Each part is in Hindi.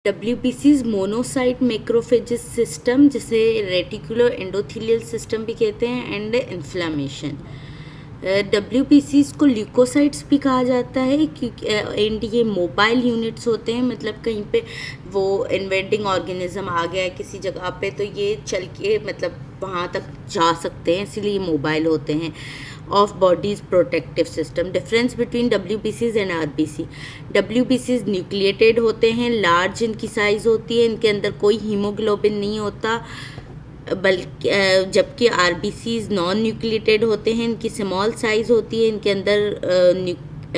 WBCs मोनोसाइट मैक्रोफेजेस सिस्टम, जिसे रेटिकुलर एंडोथेलियल सिस्टम भी कहते हैं, एंड इन्फ्लामेशन। WBCs को ल्यूकोसाइट्स भी कहा जाता है क्योंकि एंड ये मोबाइल यूनिट्स होते हैं, मतलब कहीं पे वो इन्वेडिंग ऑर्गेनिज्म आ गया है किसी जगह पे तो ये चल के मतलब वहाँ तक जा सकते हैं, इसीलिए मोबाइल होते हैं। Of bodies protective system. Difference between WBCs and RBC। WBCs nucleated होते हैं, लार्ज इनकी साइज़ होती है, इनके अंदर कोई हीमोग्लोबिन नहीं होता, बल्कि जबकि RBCs नॉन न्यूक्लिएटेड होते हैं, इनकी स्मॉल साइज़ होती है,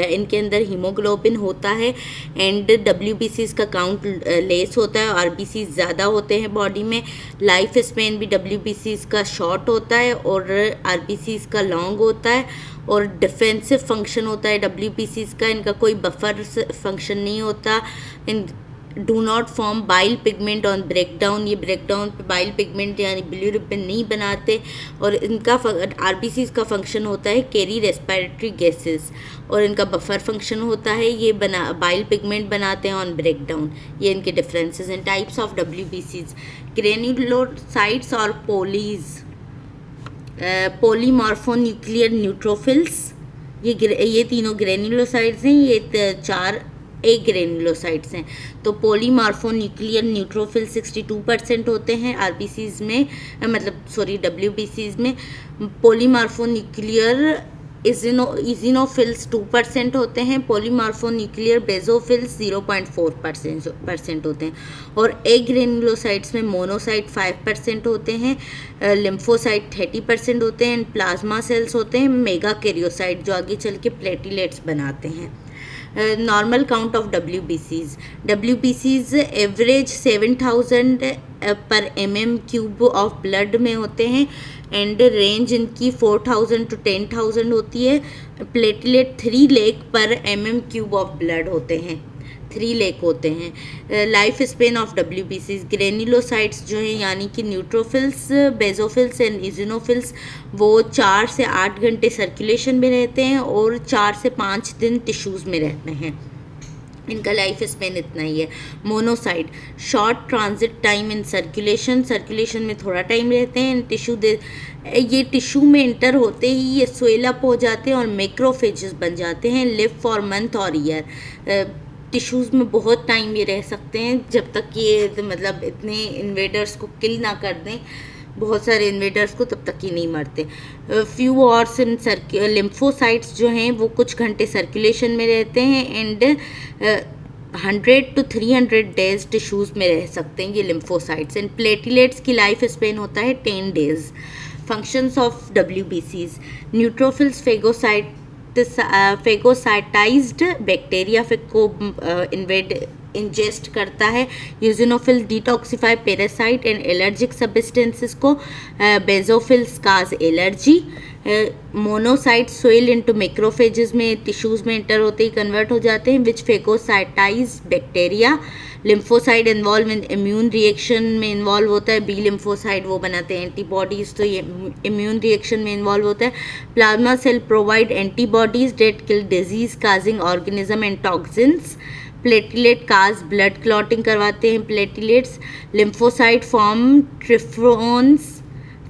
इनके अंदर हीमोग्लोबिन होता है, एंड WBCs का काउंट लेस होता है, RBCs ज़्यादा होते हैं बॉडी में। लाइफ स्पेन भी WBCs का शॉर्ट होता है और RBCs का लॉन्ग होता है, और डिफेंसिव फंक्शन होता है WBCs का, इनका कोई बफर फंक्शन नहीं होता। In do not form bile pigment on breakdown, ये ब्रेकडाउन पे बाइल पिगमेंट यानी बिलीरुबिन नहीं बनाते, और इनका RBCs का फंक्शन होता है कैरी रेस्पिरेटरी गैसेस, और इनका बफर फंक्शन होता है ये बाइल पिगमेंट बनाते हैं ऑन ब्रेकडाउन। ये इनके डिफरेंसेस हैं। Types of WBCs। ग्रेन्युलोसाइट्स और पॉलीमॉर्फोन्यूक्लियर न्यूट्रोफिल्स, ये तीनों ग्रेन्युलोसाइट्स हैं, ये 4 एक ग्रेन्युलोसाइट्स हैं। तो पॉलीमॉर्फोन्यूक्लियर न्यूट्रोफिल 62% होते हैं RBCs में, WBCs में। पॉलीमॉर्फोन्यूक्लियर इजिनोफिल्स 2% होते हैं, पॉलीमॉर्फोन्यूक्लियर बेजोफिल्स 0.4% होते हैं, और एक ग्रेन्युलोसाइट्स में मोनोसाइट 5% होते हैं, लिम्फोसाइट 30% होते हैं, एंड प्लाज्मा सेल्स होते हैं मेगा कैरियोसाइट, जो आगे चल के प्लेटिलेट्स बनाते हैं। Normal count of WBCs average 7000 पर mm³ ऑफ ब्लड में होते हैं, एंड रेंज इनकी 4000 to 10,000 होती है। प्लेटलेट 3 लाख पर mm³ ऑफ ब्लड होते हैं, 3 लाख होते हैं। Life span of WBCs। Granulocytes जो हैं यानी कि न्यूट्रोफिल्स, बेजोफिल्स एंड इजिनोफिल्स, वो 4 से 8 घंटे सर्कुलेशन में रहते हैं और 4 से 5 दिन टिश्यूज़ में रहते हैं। इनका लाइफ स्पेन इतना ही है। Monocyte short transit time in circulation में थोड़ा टाइम रहते हैं। ये टिश्यू में इंटर होते ही ये स्वेल अप हो जाते हैं और मैक्रोफेजेस बन जाते हैं। लिव फॉर मंथ और ईयर। टिश्यूज़ में बहुत टाइम ये रह सकते हैं जब तक ये इतने इन्वेडर्स को किल ना कर दें, बहुत सारे इन्वेडर्स को, तब तक ही नहीं मरते। फ्यू आवर्स इन लिम्फोसाइट्स जो हैं वो कुछ घंटे सर्कुलेशन में रहते हैं, एंड 100 to 300 डेज टिश्यूज़ में रह सकते हैं ये लिम्फोसाइट्स। एंड प्लेटिलेट्स की लाइफ स्पेन होता है 10 days. Functions of WBCs। Neutrophils phagocytized bacteria को इंजेस्ट करता है। Eosinophil detoxify parasite and allergic substances को। Basophils cause allergy. Monocyte soil into macrophages में टिश्यूज़ में इंटर होते ही कन्वर्ट हो जाते हैं, which phagocytize bacteria. Lymphocyte involve in immune reaction में इन्वॉल्व होता है। बी लिम्फोसाइड वो बनाते हैं एंटीबॉडीज़, तो ये इम्यून रिएक्शन में इन्वॉल्व होता है। Plasma cell provide antibodies that kill disease causing organism and toxins. Platelet cause blood clotting करवाते हैं platelets. Lymphocyte form trephones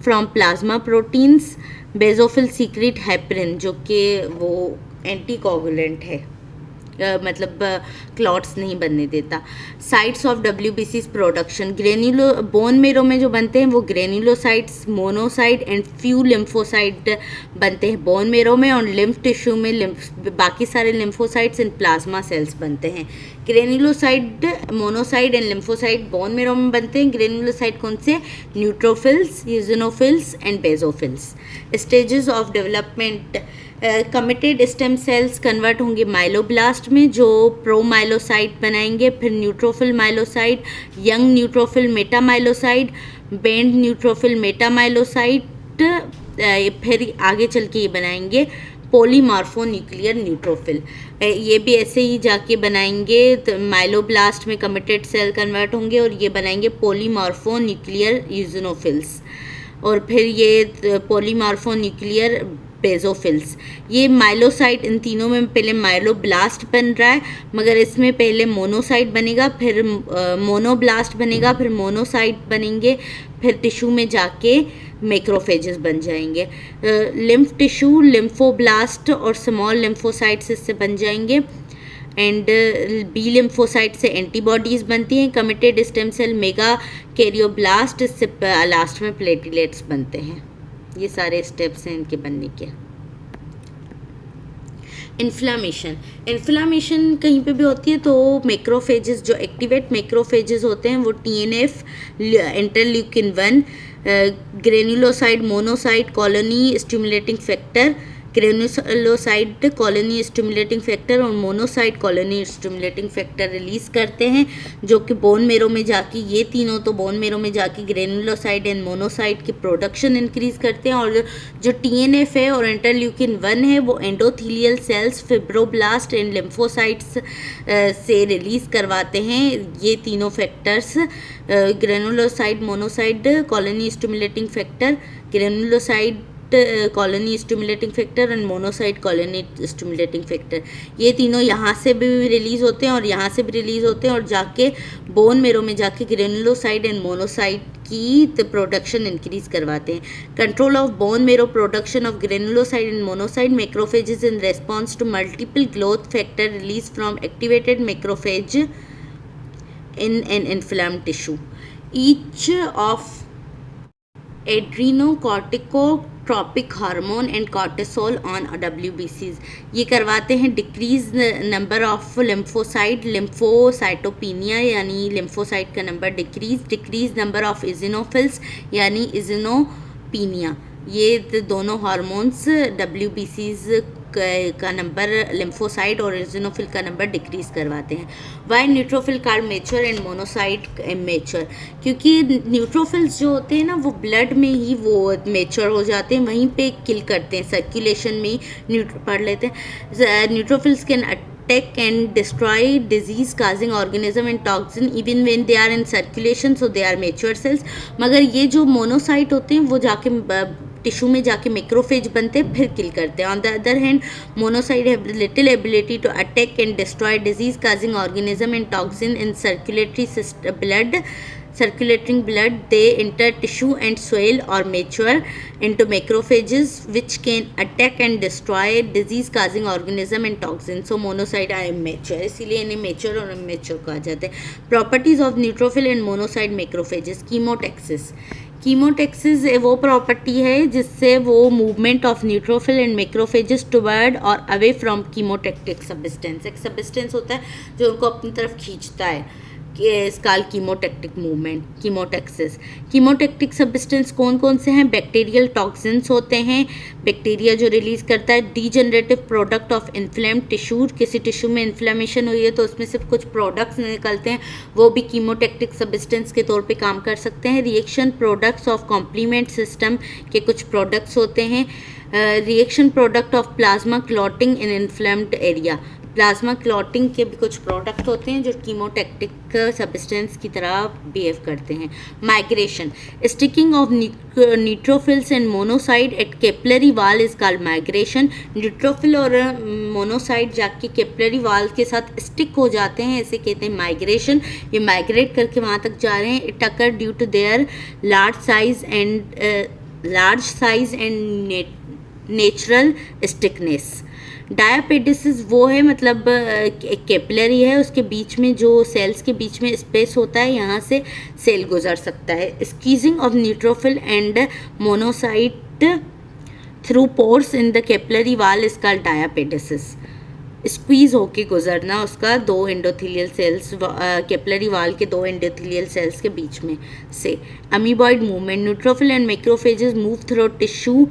from plasma proteins. Basophil secrete heparin, जो कि वो एंटीकोगुलेंट है, क्लॉट्स नहीं बनने देता। Sites of WBCs production. Bone marrow में जो बनते हैं वो granulocytes, monocyte and few lymphocyte बनते हैं बोन मेरो में, और लिम्फ टिश्यू में बाकी सारे लिम्फोसाइट्स एंड प्लाज्मा सेल्स बनते हैं। Granulocyte, monocyte and lymphocyte bone marrow में बनते हैं। ग्रेन्युलोसाइट कौन से? Neutrophils, eosinophils and basophils. Stages of development. Committed stem cells convert होंगे माइलोब्लास्ट में, जो प्रोमाइलोसाइट बनाएंगे, फिर neutrophil myelocyte, young neutrophil metamyelocyte, band neutrophil metamyelocyte, फिर आगे चल के ये बनाएंगे पॉलीमॉर्फोन्यूक्लियर न्यूट्रोफिल। ये भी ऐसे ही जाके बनाएंगे, तो माइलोब्लास्ट में कमिटेड सेल कन्वर्ट होंगे और ये बनाएंगे पॉलीमॉर्फोन्यूक्लियर यूजिनोफिल्स, और फिर ये पॉलीमॉर्फोन्यूक्लियर बेजोफिल्स। ये माइलोसाइट, इन तीनों में पहले माइलोब्लास्ट बन रहा है, मगर इसमें पहले मोनोसाइट बनेगा, फिर मोनोब्लास्ट बनेगा, फिर मोनोसाइट बनेंगे, फिर टिश्यू में जाके मैक्रोफेजेस बन जाएंगे। लिम्फ टिश्यू लिम्फोब्लास्ट और स्मॉल लिम्फोसाइट्स इससे बन जाएंगे। एंड बी लिम्फोसाइट से एंटीबॉडीज़ बनती हैं। Committed stem cell megakaryoblast, इससे लास्ट में प्लेटलेट्स बनते हैं। ये सारे स्टेप्स हैं इनके बनने के। इन्फ्लामेशन कहीं पे भी होती है तो मैक्रोफेजेस, जो एक्टिवेट मैक्रोफेजेस होते हैं वो TNF, interleukin 1, granulocyte monocyte colony stimulating factor, granulocyte colony stimulating factor और monocyte colony stimulating factor release करते हैं, जो कि बोन मेरो में जाके, ये तीनों तो बोन मेरो में जाके ग्रेनुलोसाइड एंड मोनोसाइट की प्रोडक्शन इंक्रीज करते हैं। और जो TNF है और इंटरल्यूकिन 1 है वो endothelial cells, fibroblast and lymphocytes से रिलीज करवाते हैं। ये तीनों factors, granulocyte monocyte colony stimulating factor, granulocyte colony stimulating factor and monocyte colony stimulating factor, ये तीनों यहाँ से भी रिलीज होते हैं और यहाँ से भी रिलीज होते हैं और जाके बोन मेरो में जाके ग्रेनुलोसाइड एंड मोनोसाइट की प्रोडक्शन इंक्रीज करवाते हैं। Control of bone marrow production of granulocyte and monocyte macrophages in response to multiple growth factor release from activated macrophage in an inflamed tissue. Each of adrenocorticotropic hormone and cortisol on WBCs, ये करवाते हैं decrease number of lymphocyte, lymphocytopenia यानी लिम्फोसाइट का number decrease number of eosinophils यानी इजिनोपिनिया। ये दोनों हार्मोन्स WBCs का नंबर, लिम्फोसाइट और इजिनोफिल का नंबर डिक्रीज करवाते हैं। Why neutrophil are mature and monocyte immature, क्योंकि न्यूट्रोफिल्स जो होते हैं ना वो ब्लड में ही वो मेच्योर हो जाते हैं, वहीं पे किल करते हैं, सर्कुलेशन में पढ़ लेते हैं। Neutrophils can attack and destroy disease causing organism and toxin even when they are in circulation, so they are mature cells। मगर ये जो मोनोसाइट होते हैं वो जाके टिश्यू में जाके मैक्रोफेज बनते हैं, फिर किल करते हैं। On the other hand monocyte have little ability to attack and destroy disease causing organism and toxin in circulating blood. They enter tissue and swell or mature into macrophages which can attack and destroy disease causing organism and toxins. So monocyte are immature, इसीलिए इन्हें mature और immature कहा जाता है। Properties of neutrophil and monocyte macrophages। Chemotaxis वो प्रॉपर्टी है जिससे वो movement of neutrophil and macrophages toward और अवे फ्रॉम कीमोटैक्टिक सब्सटेंस, एक सब्सटेंस होता है जो उनको अपनी तरफ खींचता है, इसका कीमोटैक्टिक मूवमेंट कीमोटैक्सिस। कीमोटैक्टिक सब्सटेंस कौन कौन से हैं? बैक्टीरियल टॉक्सिन्स होते हैं, बैक्टीरिया जो रिलीज करता है। Degenerative product of inflamed tissue, किसी टिश्यू में इन्फ्लेमेशन हुई है तो उसमें सिर्फ कुछ प्रोडक्ट्स निकलते हैं, वो भी कीमोटैक्टिक सब्सटेंस के तौर पे काम कर सकते हैं। Reaction products of complement system के कुछ प्रोडक्ट्स होते हैं। Reaction product of plasma clotting in inflamed area, plasma clotting के भी कुछ प्रोडक्ट होते हैं जो कीमोटैक्टिक सब्सटेंस की तरह बिहेव करते हैं। Migration, sticking of neutrophils and monocyte at capillary wall is called migration. Neutrophil और मोनोसाइट जाके कैपिलरी वाल के साथ स्टिक हो जाते हैं, ऐसे कहते हैं माइग्रेशन। ये माइग्रेट करके वहाँ तक जा रहे हैं। It occur due to their large size and natural stickiness. Diapedesis वो है, मतलब कैपिलरी है, उसके बीच में जो सेल्स के बीच में स्पेस होता है, यहाँ से सेल गुजर सकता है। Squeezing of neutrophil and monocyte through pores in the capillary wall is called diapedesis. Squeeze होके गुजरना उसका दो एंडोथेलियल सेल्स, कैपिलरी वाल के दो एंडोथेलियल सेल्स के बीच में से। Amoeboid movement, neutrophil and macrophages move through tissue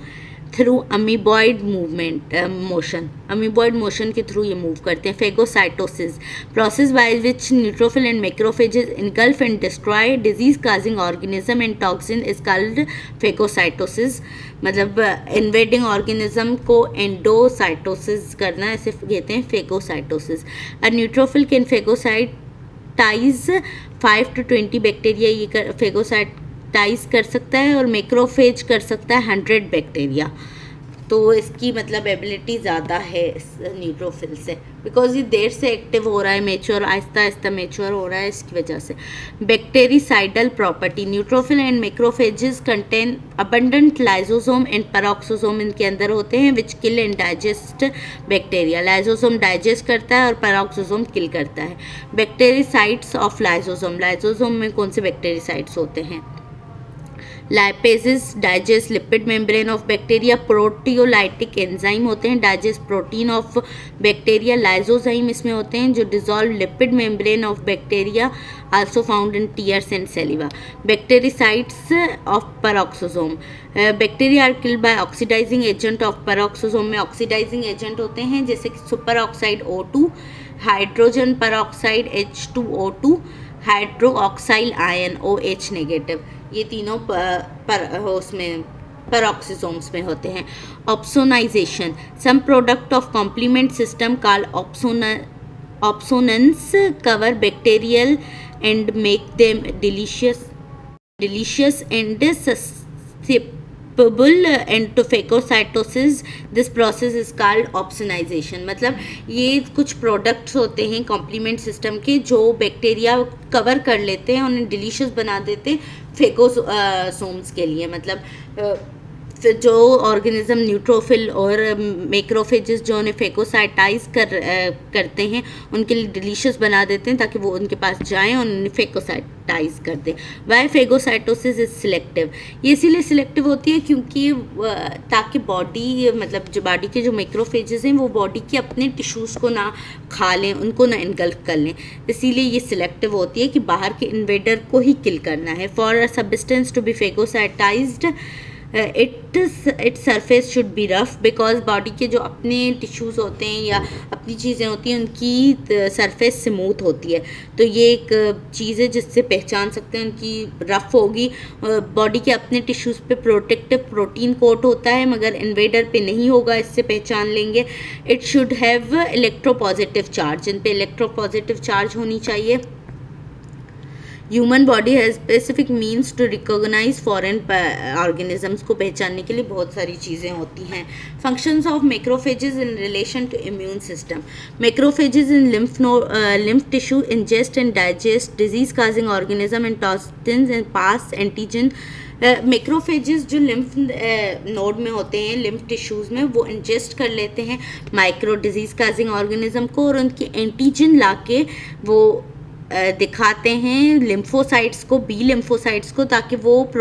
through amoeboid movement motion, amoeboid motion के थ्रू ये मूव करते हैं। Phagocytosis, process by which neutrophil and macrophages engulf and destroy disease causing organism and toxin is called phagocytosis. मतलब इन्वेडिंग ऑर्गेनिज्म को एंडोसाइटोसिस करना, ऐसे कहते हैं phagocytosis. A neutrophil can phagocytize 5 to 20 bacteria, ये फेगोसाइटाइज कर सकता है, और मैक्रोफेज कर सकता है 100 बैक्टीरिया। तो इसकी मतलब एबिलिटी ज़्यादा है इस न्यूट्रोफिल से, बिकॉज ये देर से एक्टिव हो रहा है, मेच्योर आहिस्ता आहिस्ता मेच्योर हो रहा है, इसकी वजह से। Bactericidal property, neutrophil and macrophages contain abundant lysosome and peroxisome इनके अंदर होते हैं, which kill and digest bacteria. Lysosome digest करता है और पेरोक्सोसोम किल करता है। बैक्टीरिसाइड्स ऑफ लाइजोसोम, लाइजोसोम में कौन से बैक्टीरिसाइड्स होते हैं? Lipases digest lipid membrane of bacteria. Proteolytic enzyme होते हैं digest protein of bacteria. Lysozyme इसमें होते हैं जो dissolve lipid membrane of bacteria, also found in tears and saliva. Bactericides of peroxisome, bacteria are killed by oxidizing agent of peroxisome में ऑक्सीडाइजिंग एजेंट होते हैं जैसे कि super oxide O2, hydrogen peroxide H2O2, hydroxyl ion OH negative. ये तीनों उसमें पेरोक्सोसोम्स में होते हैं। Opsonization, some product of complement system called opsonins cover bacterial and make them delicious and susceptible and to phagocytosis. This process is called opsonization. मतलब ये कुछ प्रोडक्ट्स होते हैं कॉम्प्लीमेंट सिस्टम के जो बैक्टीरिया कवर कर लेते हैं, उन्हें डिलीशियस बना देते हैं फेगोसोम्स के लिए। मतलब जो ऑर्गेनिज्म न्यूट्रोफिल और मैक्रोफेजेस जो उन्हें फेगोसाइटाइज करते हैं उनके लिए डिलीशियस बना देते हैं ताकि वो उनके पास जाएं और उन्हें फेगोसाइटाइज कर दें। वाई फेगोसाइटोसिस इज सिलेक्टिव, ये इसीलिए सिलेक्टिव होती है क्योंकि ताकि बॉडी मतलब जो बॉडी के जो मैक्रोफेजेस हैं वो बॉडी के अपने टिश्यूज़ को ना खा लें, उनको ना इनगल्फ कर लें, इसीलिए ये सिलेक्टिव होती है कि बाहर के इन्वेडर को ही किल करना है। For a substance to be phagocytized its surface should be rough, because body के जो अपने टिश्यूज़ होते हैं या अपनी चीज़ें होती हैं उनकी सरफेस स्मूथ होती है, तो ये एक चीज़ है जिससे पहचान सकते हैं उनकी रफ होगी। बॉडी के अपने टिश्यूज़ पे प्रोटेक्टिव प्रोटीन कोट होता है मगर इन्वेडर पे नहीं होगा, इससे पहचान लेंगे। It should have electropositive charge, इन पे इलेक्ट्रोपॉजिटिव चार्ज होनी चाहिए। Human body has specific means to recognise foreign organisms को पहचानने के लिए बहुत सारी चीज़ें होती हैं। Functions of macrophages in relation to immune system, macrophages in lymph tissue ingest and digest disease causing organism and toxins and pass antigen. Macrophages जो लिम्फ नोड में होते हैं, लिम्फ टिश्यूज़ में, वो इंजेस्ट कर लेते हैं माइक्रो डिजीज़ काजिंग ऑर्गेनिज्म को और उनके एंटीजन लाके वो दिखाते हैं लिम्फोसाइट्स को, बी लिम्फोसाइट्स को, ताकि वो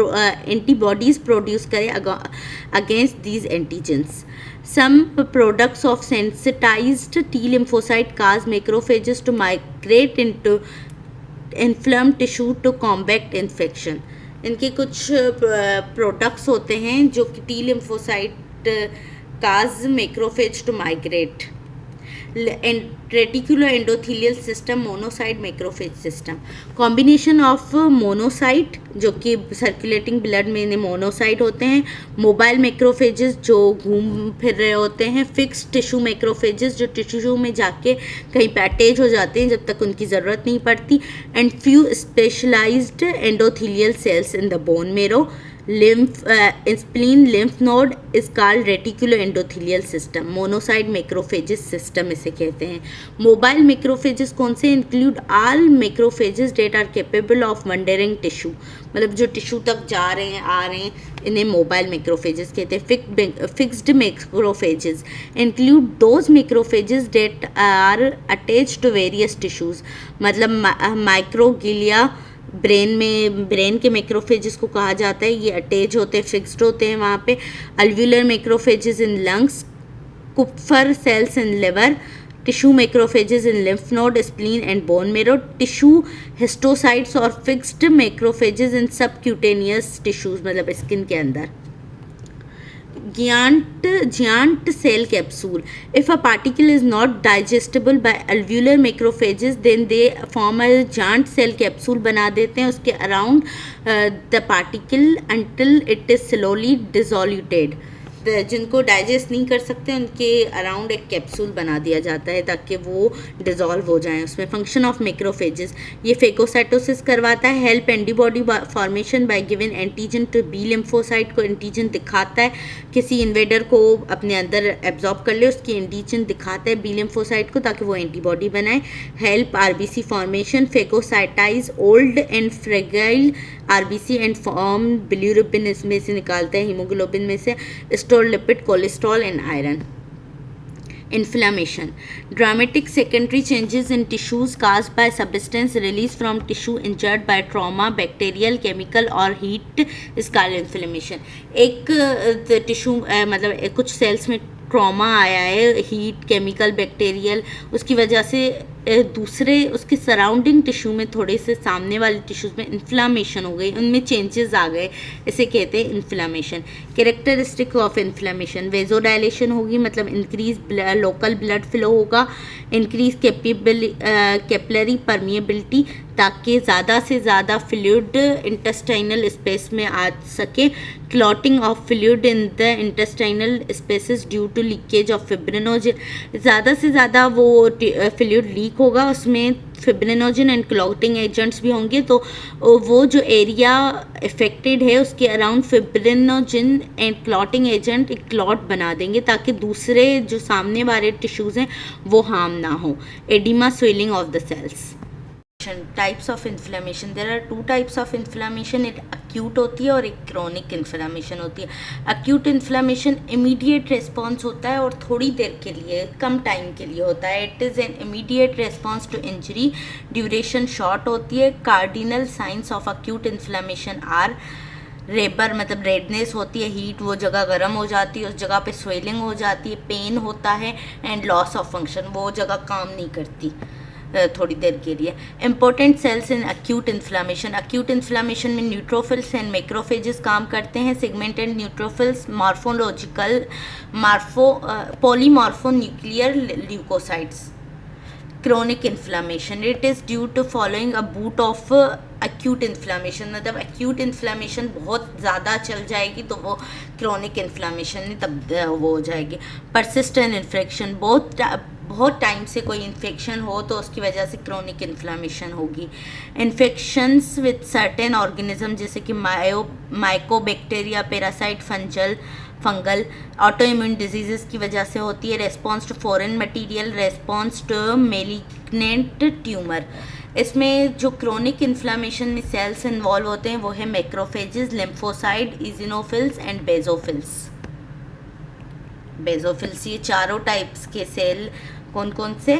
एंटीबॉडीज़ प्रोड्यूस करे against these antigens. Some products of sensitized T lymphocyte cause macrophages to migrate into inflamed tissue to combat infection. इनके कुछ प्रोडक्ट्स होते हैं जो कि T lymphocyte cause macrophage to migrate. Reticular endothelial system, monocyte macrophage system, combination of monocyte जो कि सर्कुलेटिंग ब्लड में मोनोसाइट होते हैं, मोबाइल मैक्रोफेजेस जो घूम फिर रहे होते हैं, फिक्स टिश्यू मैक्रोफेजेस जो टिश्यू में जाके कहीं पे अटैच हो जाते हैं जब तक उनकी ज़रूरत नहीं पड़ती, and few specialized endothelial cells in the bone marrow. spleen lymph node is called reticular endothelial system, monocyte macrophages system इसे कहते हैं। मोबाइल मैक्रोफेजेस कौन से? Include all macrophages that are capable of wandering tissue, मतलब जो टिश्यू तक जा रहे हैं आ रहे हैं, इन्हें मोबाइल मैक्रोफेजेस कहते हैं। Fixed macrophages include those macrophages that are attached to various tissues, मतलब माइक्रोगिलिया ब्रेन के मैक्रोफेजेस को कहा जाता है, ये अटैच होते हैं, फिक्स्ड होते हैं वहाँ पे। Alveolar macrophages in lungs, Kupffer cells in liver, tissue macrophages in lymph node, spleen and bone marrow, tissue histiocytes और fixed macrophages in subcutaneous tissues, मतलब स्किन के अंदर। giant cell capsule, if a particle is not digestible by alveolar macrophages then they form a giant cell capsule बना देते हैं उसके around the particle until it is slowly dissoluted, जिनको डाइजेस्ट नहीं कर सकते उनके अराउंड एक कैप्सूल बना दिया जाता है ताकि वो डिज़ोल्व हो जाएं उसमें। फंक्शन ऑफ मैक्रोफेजेस, ये फेगोसाइटोसिस करवाता है। Help antibody formation by given antigen to B lymphocyte को एंटीजन दिखाता है, किसी इन्वेडर को अपने अंदर एब्जॉर्ब कर ले उसकी एंटीजन दिखाता है बी लिम्फोसाइट को ताकि वो एंटीबॉडी बनाए। Help RBC formation, phagocytize old and fragile RBC and form bilirubin इसमें से निकालता है, हीमोग्लोबिन में से, store lipid, cholesterol and iron. Inflammation, dramatic secondary changes in tissues caused by substance released from tissue injured by trauma, bacterial, chemical or heat is called inflammation। एक टिश्यू मतलब कुछ सेल्स में ट्रॉमा आया है, हीट, केमिकल, बैक्टीरियल, उसकी वजह से दूसरे उसके सराउंडिंग टिश्यू में थोड़े से सामने वाले टिश्यूज़ में इन्फ्लामेशन हो गई, उनमें चेंजेस आ गए, इसे कहते हैं inflammation. Characteristic of inflammation, vasodilation होगी मतलब इंक्रीज लोकल ब्लड फ्लो होगा, इंक्रीज कैपिलरी परमिएबिलिटी ताकि ज़्यादा से ज़्यादा फ्लूइड इंटेस्टाइनल स्पेस में आ सके, clotting of fluid in the intestinal spaces due to leakage of fibrinogen, ज़्यादा से ज़्यादा वो फ्लूइड लीक होगा, उसमें फिब्रिनोजन एंड क्लॉटिंग एजेंट्स भी होंगे, तो वो जो एरिया इफेक्टेड है उसके around fibrinogen and clotting agent एक क्लॉट बना देंगे ताकि दूसरे जो सामने वाले टिश्यूज़ हैं वो हार्म ना हो। Oedema, swelling of the cells. Types of inflammation, there are two types of inflammation, एक अक्यूट होती है और एक क्रोनिक इन्फ्लेमेशन होती है। अक्यूट इन्फ्लेमेशन इमीडिएट रिस्पॉन्स होता है और थोड़ी देर के लिए, कम टाइम के लिए होता है। It is an immediate response to injury, duration short होती है। Cardinal signs of acute inflammation are rubor मतलब रेडनेस होती है, हीट, वो जगह गर्म हो जाती है, उस जगह पे स्वेलिंग हो जाती है, पेन होता है एंड लॉस ऑफ फंक्शन, वो जगह काम नहीं करती थोड़ी देर के लिए। Important cells in acute inflammation, acute inflammation में न्यूट्रोफिल्स एंड मैक्रोफेजेस काम करते हैं। Segmented neutrophils, morphological polymorphonuclear leucocytes. Chronic inflammation, it is due to following a bout of acute inflammation, मतलब अक्यूट इन्फ्लामेशन बहुत ज़्यादा चल जाएगी तो वो क्रोनिक इन्फ्लामेशन में तब वो हो जाएगी। परसिस्टेंट इन्फेक्शन, बहुत टाइम से कोई इन्फेक्शन हो तो उसकी वजह से क्रोनिक इन्फ्लामेशन होगी। इन्फेक्शंस विद सर्टेन ऑर्गेनिज्म जैसे कि mycobacteria, parasite, fungal, autoimmune disease की वजह से होती है। Response to foreign material, response to malignant tumour. इसमें जो क्रोनिक इन्फ्लामेशन में सेल्स इन्वॉल्व होते हैं वो है macrophages, lymphocyte, eosinophils and basophils. Basophils, ये चारों टाइप्स के सेल कौन कौन से?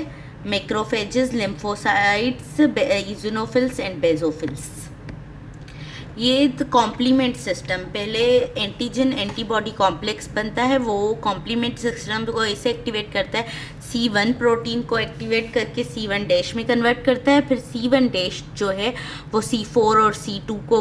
Macrophages, lymphocytes, eosinophils and basophils. ये कॉम्प्लीमेंट सिस्टम, पहले एंटीजन एंटीबॉडी कॉम्प्लेक्स बनता है, वो कॉम्प्लीमेंट सिस्टम को ऐसे एक्टिवेट करता है, C1 प्रोटीन को एक्टिवेट करके C1 डैश में कन्वर्ट करता है, फिर C1 डैश जो है वो C4 और C2 को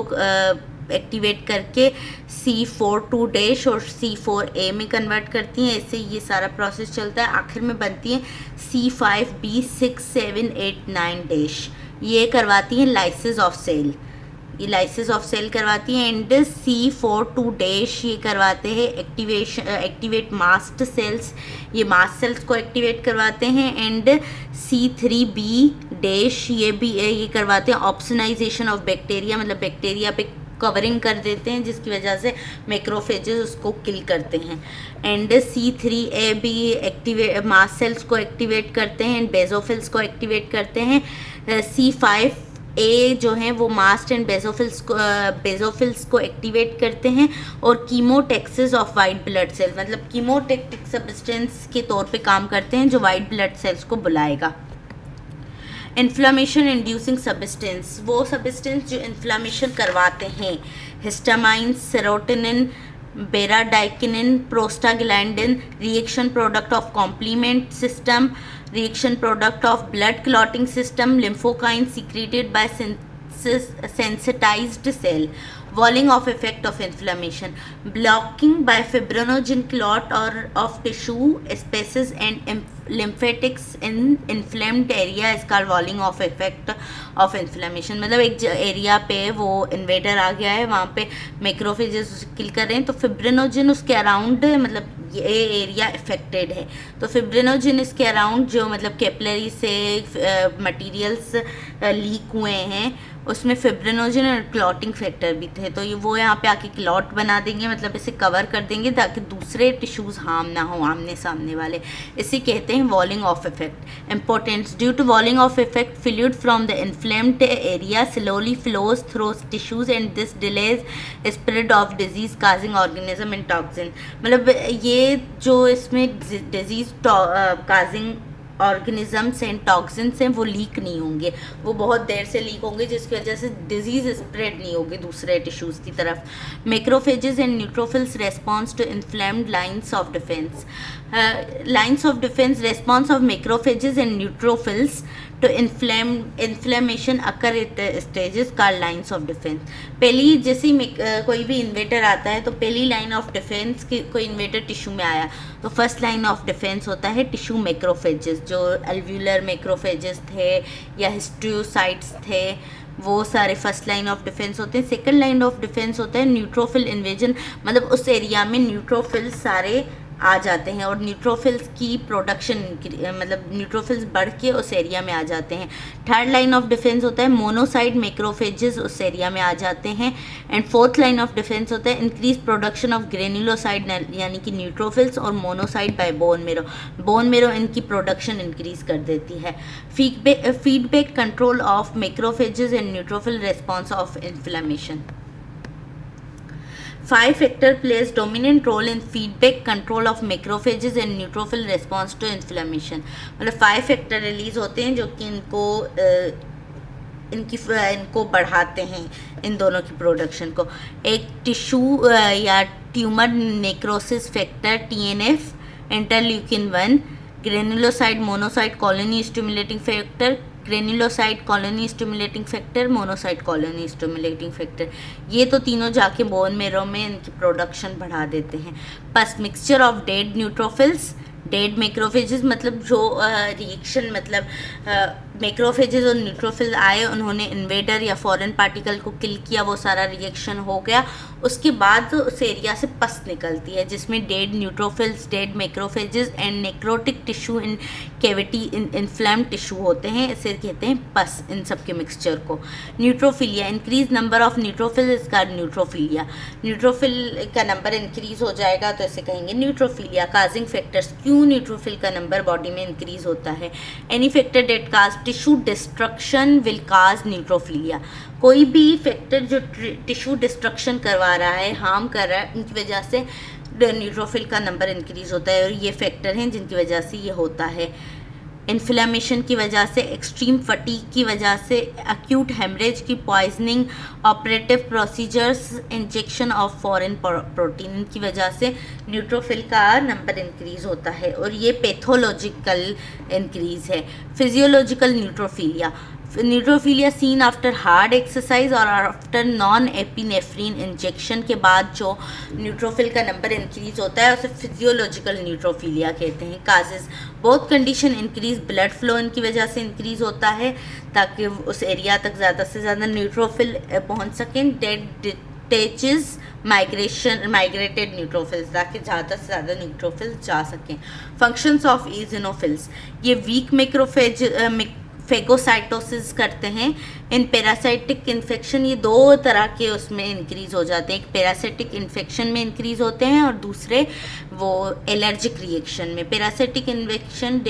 एक्टिवेट करके C4 डैश और C4A में कन्वर्ट करती हैं। ऐसे ये सारा प्रोसेस चलता है, आखिर में बनती है C5B6 7 8 9 डैश। ये करवाती हैं लाइसिस ऑफ सेल, ये लाइसिस ऑफ सेल करवाती हैं। एंड C4 डैश ये करवाते हैं एक्टिवेट मास्ट सेल्स, ये मास्ट सेल्स को एक्टिवेट करवाते हैं। एंड C3B डैश ये करवाते हैं ऑप्सोनाइजेशन ऑफ बैक्टीरिया, मतलब बैक्टीरिया पे कवरिंग कर देते हैं जिसकी वजह से मैक्रोफेजेस उसको किल करते हैं। एंड C3A भी मास्ट सेल्स को एक्टिवेट करते हैं एंड बेजोफिल्स को एक्टिवेट करते हैं। C5A जो हैं वो मास्ट एंड बेजोफिल्स को एक्टिवेट करते हैं और chemotaxis of white blood cell, मतलब कीमोटैक्टिक सब्सटेंस के तौर पे काम करते हैं जो वाइट ब्लड सेल्स को बुलाएगा। इन्फ्लामेशन इंड्यूसिंग सब्सटेंस, वो सब्सटेंस जो इन्फ्लामेशन करवाते हैं, histamine, serotonin, bradykinin, prostaglandin, reaction product of complement system, reaction product of blood clotting system, lymphokine secreted by sensitized cell. Walling of effect of inflammation. Blocking by fibrinogen clot or of tissue spaces and lymphatics in inflamed area is called walling of effect of inflammation. मतलब एक एरिया पे वो इन्वेडर आ गया है, वहाँ पे मैक्रोफेजेस किल कर रहे हैं, तो फिब्रिनोजन उसके अराउंड, मतलब ये एरिया इफेक्टेड है, तो फिब्रिनोजन इसके अराउंड जो मतलब कैपिलरी से मटेरियल्स लीक हुए हैं उसमें फिब्रिनोजन और क्लॉटिंग फैक्टर भी थे, तो ये वो यहाँ पे आके क्लॉट बना देंगे, मतलब इसे कवर कर देंगे ताकि दूसरे टिश्यूज़ हार्म ना हो आमने सामने वाले. इसे कहते हैं walling off effect. Importance. Due to walling off effect fluid from the inflamed area slowly flows through tissues and this delays spread of disease causing organism and toxin. मतलब ये जो इसमें disease causing organisms and toxins हैं वो लीक नहीं होंगे, वो बहुत देर से लीक होंगे, जिसकी वजह से डिजीज़ स्प्रेड नहीं होगी दूसरे टिश्यूज़ की तरफ. Macrophages and neutrophils response to inflamed lines of defence. Lines of defence. Response of macrophages and neutrophils to inflammation occur at stages called lines of defence. पहली जैसे ही कोई भी इन्वेटर आता है तो पहली लाइन ऑफ डिफेंस की कोई इन्वेटर टिश्यू में आया तो फर्स्ट लाइन ऑफ डिफेंस होता है टिश्यू मैक्रोफेजेस, जो अल्व्यूलर मैक्रोफेजेस थे या हिस्ट्रियोसाइट्स थे, वो सारे फर्स्ट लाइन ऑफ डिफेंस होते हैं. सेकंड लाइन ऑफ डिफेंस होता है न्यूट्रोफिल इन्वेजन, मतलब उस एरिया में न्यूट्रोफिल सारे आ जाते हैं और न्यूट्रोफिल्स की प्रोडक्शन, मतलब न्यूट्रोफिल्स बढ़ के उस एरिया में आ जाते हैं. थर्ड लाइन ऑफ डिफेंस होता है मोनोसाइट मैक्रोफेजेस उस एरिया में आ जाते हैं. And fourth line of defence होता है इंक्रीज प्रोडक्शन ऑफ ग्रेन्युलोसाइड, यानी कि न्यूट्रोफिल्स और monocyte bye bone marrow. Bone marrow इनकी प्रोडक्शन इंक्रीज कर देती है. Feedback control of macrophages and neutrophil response of inflammation. 5 factor plays dominant role in feedback control of macrophages and neutrophil response to inflammation. मतलब 5 factor रिलीज होते हैं जो कि इनको बढ़ाते हैं, इन दोनों की प्रोडक्शन को. एक टिश्यू या tumour necrosis factor TNF, interleukin 1, granulocyte monocyte colony stimulating factor, granulocyte colony stimulating factor, monocyte colony stimulating factor, ये तो तीनों जाके बोन मेरो में इनकी प्रोडक्शन बढ़ा देते हैं. बस mixture of dead neutrophils, dead macrophages, मतलब जो रिएक्शन, मतलब मैक्रोफेजेस और न्यूट्रोफिल आए, उन्होंने इन्वेडर या फॉरेन पार्टिकल को किल किया, वो सारा रिएक्शन हो गया, उसके बाद उस एरिया से पस निकलती है जिसमें dead neutrophils, dead macrophages and necrotic tissue in cavity, inflamed tissue होते हैं, इसे कहते हैं पस, इन सब के मिक्सचर को. Neutrophilia. Increase number of neutrophil इसका न्यूट्रोफिलिया. न्यूट्रोफिल का नंबर इंक्रीज हो जाएगा तो इसे कहेंगे न्यूट्रोफिलिया. Causing factors. क्यों न्यूट्रोफिल का नंबर बॉडी में इंक्रीज होता है? Any factor that cause tissue destruction will cause neutrophilia. कोई भी फैक्टर जो टिश्यू डिस्ट्रक्शन करवा रहा है, हार्म कर रहा है, उनकी वजह से न्यूट्रोफिल का नंबर इंक्रीज होता है, और ये फैक्टर हैं जिनकी वजह से ये होता है. इन्फ्लेमेशन की वजह से, एक्सट्रीम फटीग की वजह से, एक्यूट हेमरेज की, poisoning, operative procedures, injection of foreign protein की वजह से न्यूट्रोफिल का नंबर इंक्रीज होता है, और ये पैथोलॉजिकल इंक्रीज है. Physiological neutrophilia. Neutrophilia seen after hard exercise और आफ्टर नॉन एपिनेफ्रीन इंजेक्शन के बाद जो न्यूट्रोफिल का नंबर इंक्रीज होता है उसे फिजियोलॉजिकल न्यूट्रोफिलिया कहते हैं. Causes. Both condition increase blood flow इनकी वजह से इंक्रीज होता है ताकि उस एरिया तक ज़्यादा से ज़्यादा न्यूट्रोफिल पहुंच सकें. डिटेचेस माइग्रेटेड न्यूट्रोफिल्स, ताकि ज़्यादा से ज़्यादा न्यूट्रोफिल्स जा सकें. Functions of eosinophils. ये वीक मैक्रोफेज फेगोसाइटोसिस करते हैं. इन पैरासाइटिक इन्फेक्शन, ये दो तरह के उसमें इंक्रीज हो जाते हैं. एक पैरासाइटिक इन्फेक्शन में इंक्रीज होते हैं और दूसरे वो एलर्जिक रिएक्शन में. Parasitic infection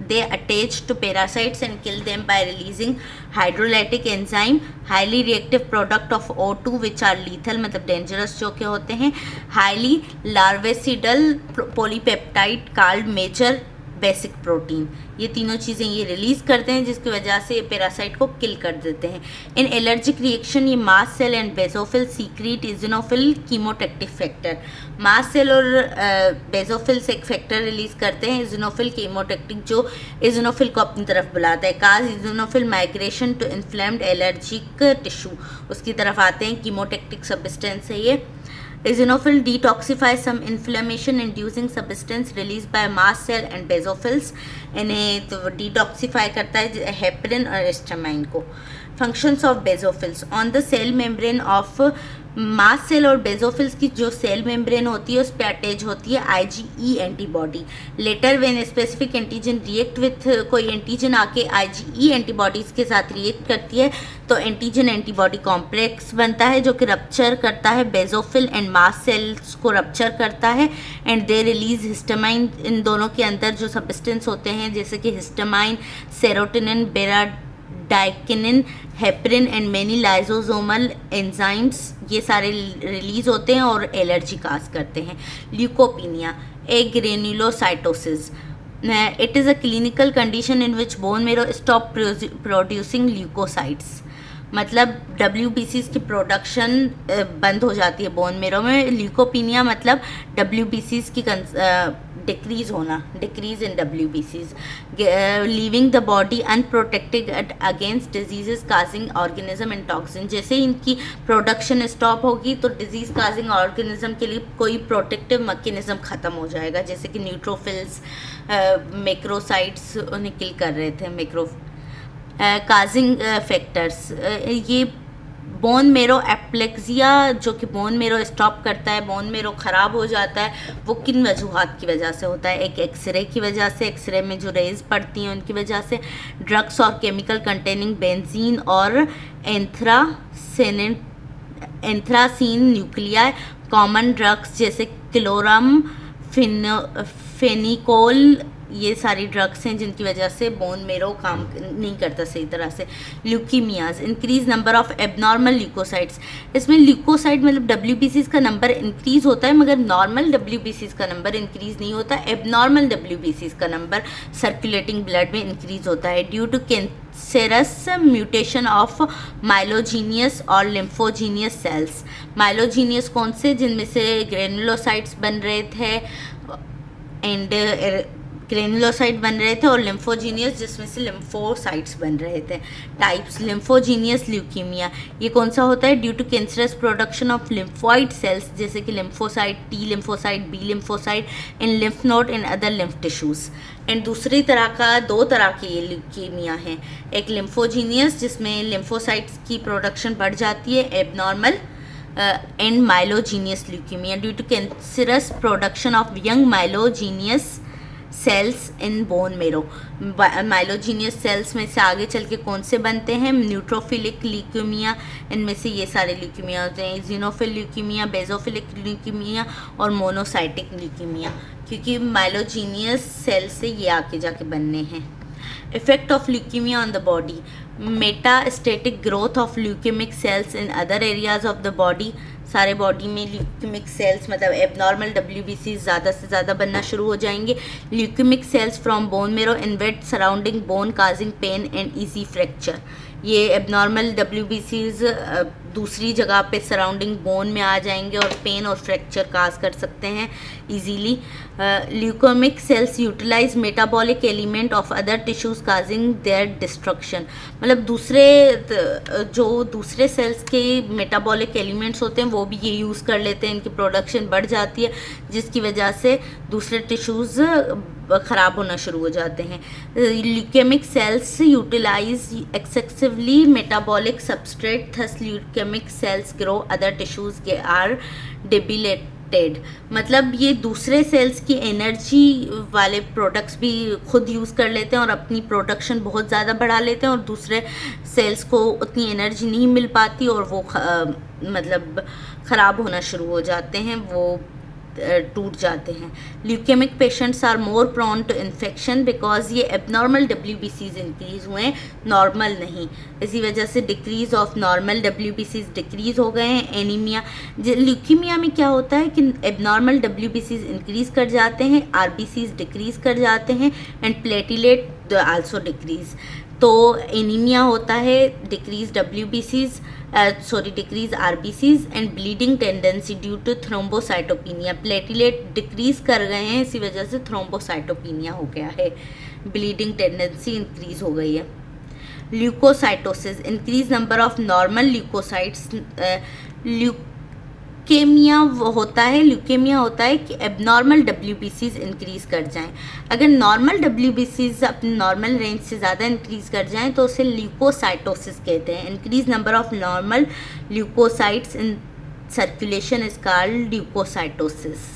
they attach to parasites and kill them by releasing hydrolytic enzyme, highly reactive product of O2 which are lethal, मतलब dangerous जो के होते हैं. highly larvicidal polypeptide called major basic protein. ये तीनों चीज़ें ये रिलीज़ करते हैं जिसकी वजह से ये पैरासाइट को किल कर देते हैं। इन एलर्जिक रिएक्शन ये mast cell and basophil secrete eosinophil chemotactic factor. Mast cell और बेसोफिल्स एक फैक्टर रिलीज़ करते हैं इजोनोफिल कीमोटैक्टिक, जो इजोनोफिल को अपनी तरफ बुलाता है। Cause eosinophil migration to inflamed allergic tissue, उसकी तरफ आते हैं। कीमोटैक्टिक सब्सटेंस है ये। Eosinophil detoxifies some inflammation-inducing substance released by mast cell and basophils. इन्हें तो डिटॉक्सीफाई करता है हेपरिन और एस्टामाइन को। Functions of basophils on the cell membrane of mast cell और बेसोफिल्स की जो सेल मेम्ब्रेन होती है उस पर अटैच होती है IgE antibody. Letter when specific antigen react with, कोई एंटीजन आके IgE एंटीबॉडीज़ के साथ रिएक्ट करती है तो एंटीजन एंटीबॉडी कॉम्प्लेक्स बनता है जो कि रप्चर करता है बेसोफिल एंड मास्ट सेल्स को रप्चर करता है एंड दे रिलीज हिस्टामाइन। इन दोनों के अंदर जो सब्सटेंस होते हैं जैसे कि histamine, serotonin, bradykinin, heparin and many lysosomal enzymes, ये सारे रिलीज होते हैं और एलर्जी काज करते हैं। Leukopenia, agranulocytosis, it is a clinical condition in which bone marrow stop producing leukocytes. मतलब WBCs की प्रोडक्शन बंद हो जाती है बोन मेरो में। ल्यूकोपीनिया मतलब WBCs की डिक्रीज होना, decrease in WBCs, leaving the body unprotected against diseases causing organism and toxin. जैसे इनकी प्रोडक्शन स्टॉप होगी तो डिजीज काजिंग ऑर्गेनिज्म के लिए कोई प्रोटेक्टिव मैकेनिज्म ख़त्म हो जाएगा, जैसे कि न्यूट्रोफिल्स, मैक्रोसाइट्स उन्हें किल कर रहे थे, काजिंग फैक्टर्स। ये बोन मेरो एप्लेक्सिया जो कि बोन मेरो स्टॉप करता है, बोन मेरो ख़राब हो जाता है, वो किन वजूहात की वजह से होता है? एक एक्सरे की वजह से, एक्सरे में जो रेज पड़ती हैं उनकी वजह से, ड्रग्स और केमिकल कंटेनिंग बेंजीन और एंथ्रासीन न्यूक्लिया, कॉमन ड्रग्स जैसे क्लोरम, फेनिकोल, ये सारी ड्रग्स हैं जिनकी वजह से बोन मेरो काम नहीं करता सही तरह से। Leukaemias, increase number of abnormal leukocytes. इसमें ल्यूकोसाइट मतलब WBCs का नंबर इंक्रीज होता है मगर नॉर्मल WBCs का नंबर इंक्रीज नहीं होता। एबनॉर्मल WBCs का नंबर सर्कुलेटिंग ब्लड में इंक्रीज होता है due to cancerous mutation of myelogenous और लिम्फोजीनियस सेल्स। माइलोजीनियस कौन से? जिनमें से ग्रेनुलोसाइट्स बन रहे थे एंड ग्रेनुलोसाइट बन रहे थे, और लिम्फोजीनियस जिसमें से लिम्फोसाइट्स बन रहे थे। टाइप्स, लिम्फोजीनियस ल्यूकीमिया, ये कौन सा होता है? Due to cancerous production of lymphoid cells जैसे कि lymphocyte, T lymphocyte, B lymphocyte in lymph node in other lymph tissues. And दूसरी तरह का, दो तरह की ये ल्यूकीमिया है, एक लिम्फोजीनियस जिसमें लिम्फोसाइट्स की प्रोडक्शन बढ़ जाती है, abnormal, and myelogenous leukaemia due to cancerous production of young myelogenous cells in bone marrow. Myelogenous sales में से आगे चल के कौन से बनते हैं? न्यूट्रोफिलिक ल्यूकीमिया, इनमें से ये सारे ल्यूकीमिया होते हैं। इजिनोफिल ल्यूकीमिया, बेसोफिलिक ल्यूकीमिया और मोनोसाइटिक ल्यूकीमिया, क्योंकि माइलोजीनियस सेल से ये आके जाके बनने हैं। Effect of leukaemia on the body, metastatic growth of leukaemic cells in other areas of the body. सारे बॉडी में ल्यूकेमिक सेल्स मतलब एबनॉर्मल WBCs ज़्यादा से ज़्यादा बनना शुरू हो जाएंगे। Leukaemic cells from bone marrow invade surrounding bone causing pain and easy fracture. ये एबनॉर्मल WBCs दूसरी जगह पे सराउंडिंग बोन में आ जाएंगे और पेन और फ्रैक्चर काज कर सकते हैं easily. Leukaemic cells utilise metabolic element of other tissues causing their destruction. मतलब दूसरे सेल्स के मेटाबॉलिक एलिमेंट्स होते हैं वो भी ये यूज़ कर लेते हैं, इनकी प्रोडक्शन बढ़ जाती है जिसकी वजह से दूसरे टिश्यूज़ ख़राब होना शुरू हो जाते हैं। Leukaemic cells utilise excessively metabolic substrate, thus leukaemic cells grow, other tissues are debilitated. मतलब ये दूसरे सेल्स की एनर्जी वाले प्रोडक्ट्स भी खुद यूज़ कर लेते हैं और अपनी प्रोडक्शन बहुत ज़्यादा बढ़ा लेते हैं और दूसरे सेल्स को उतनी एनर्जी नहीं मिल पाती और वो मतलब ख़राब होना शुरू हो जाते हैं, वो टूट जाते हैं। Leukaemic patients are more prone to infection because ये एबनॉर्मल WBCs इंक्रीज़ हुए हैं, नॉर्मल नहीं। इसी वजह से decrease of normal WBCs decrease हो गए हैं। एनीमिया, ल्यूकीमिया में क्या होता है कि एबनॉर्मल WBCs इंक्रीज़ कर जाते हैं, RBCs डिक्रीज़ कर जाते हैं एंड प्लेटिलेट आल्सो डिक्रीज़। तो एनीमिया होता है decrease WBCs, decrease RBCs and bleeding tendency due to thrombocytopenia. Platelet decrease कर गए हैं, इसी वजह से थ्रोम्बोसाइटोपिनिया हो गया है, ब्लीडिंग टेंडेंसी इंक्रीज हो गई है। Leucocytosis, increase number of normal leucocytes. Leukaemia होता है कि एबनॉर्मल WBCs इंक्रीज़ कर जाएं। अगर नॉर्मल WBCs अपने नॉर्मल रेंज से ज़्यादा इंक्रीज़ कर जाएं तो उसे ल्यूकोसाइटोसिस कहते हैं। Increase number of normal leucocytes in circulation is called leukocytosis.